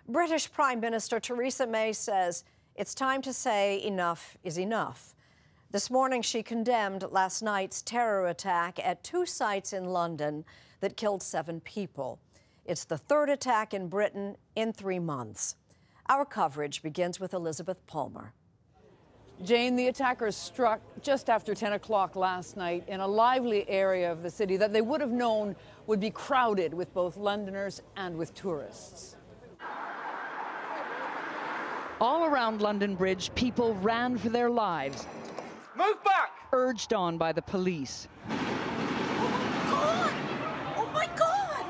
British Prime Minister Theresa May says it's time to say enough is enough. This morning, she condemned last night's terror attack at 2 sites in London that killed 7 people. It's the 3rd attack in Britain in 3 months. Our coverage begins with Elizabeth Palmer. Jane, the attackers struck just after 10 o'clock last night in a lively area of the city that they would have known would be crowded with both Londoners and with tourists. All around London Bridge, people ran for their lives. Move back! Urged on by the police. Oh my God!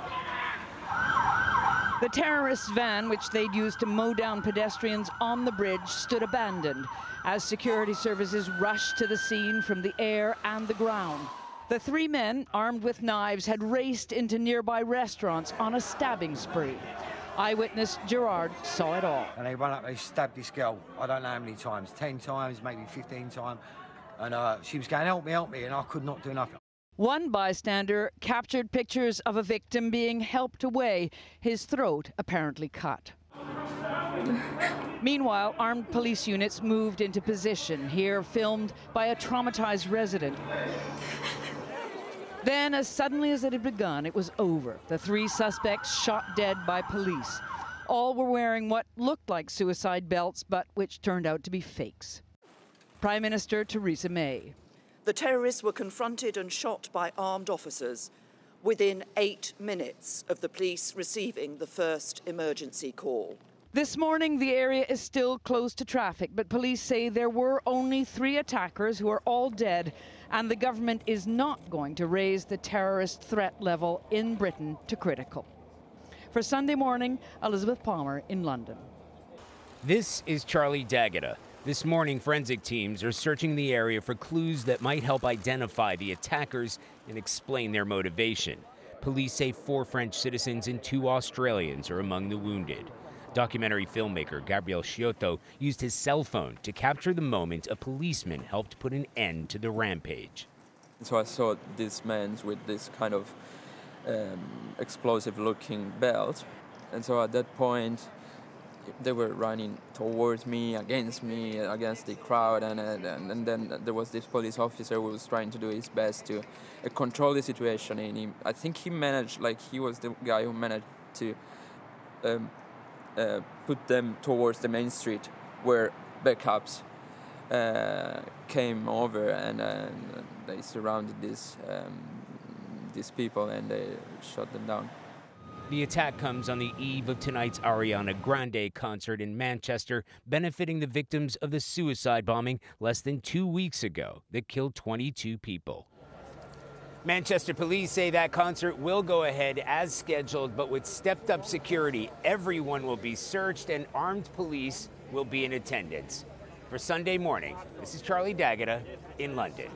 The terrorists' van, which they'd used to mow down pedestrians on the bridge, stood abandoned as security services rushed to the scene from the air and the ground. The 3 men, armed with knives, had raced into nearby restaurants on a stabbing spree. Eyewitness Gerard saw it all. And they run up, they stabbed this girl, I don't know how many times, 10 times, maybe 15 times. And she was going, help me, and I could not do nothing. One bystander captured pictures of a victim being helped away, his throat apparently cut. Meanwhile, armed police units moved into position, here filmed by a traumatized resident. Then, as suddenly as it had begun, it was over. The 3 suspects shot dead by police. All were wearing what looked like suicide belts, but which turned out to be fakes. Prime Minister Theresa May. The terrorists were confronted and shot by armed officers within 8 minutes of the police receiving the first emergency call. This morning, the area is still closed to traffic, but police say there were only 3 attackers who are all dead, and the government is not going to raise the terrorist threat level in Britain to critical. For Sunday Morning, Elizabeth Palmer in London. This is Charlie D'Agata. This morning, forensic teams are searching the area for clues that might help identify the attackers and explain their motivation. Police say 4 French citizens and 2 Australians are among the wounded. Documentary filmmaker Gabriel Sciotto used his cell phone to capture the moment a policeman helped put an end to the rampage. So I saw these men with this kind of explosive-looking belt, and so at that point they were running towards me, against the crowd, and then there was this police officer who was trying to do his best to control the situation, and I think he managed, like he was the guy who managed to put them towards the main street where backups came over, and they surrounded these people and they shot them down. The attack comes on the eve of tonight's Ariana Grande concert in Manchester, benefiting the victims of the suicide bombing less than 2 weeks ago that killed 22 people. Manchester police say that concert will go ahead as scheduled, but with stepped-up security, everyone will be searched and armed police will be in attendance. For Sunday Morning, this is Charlie D'Agata in London.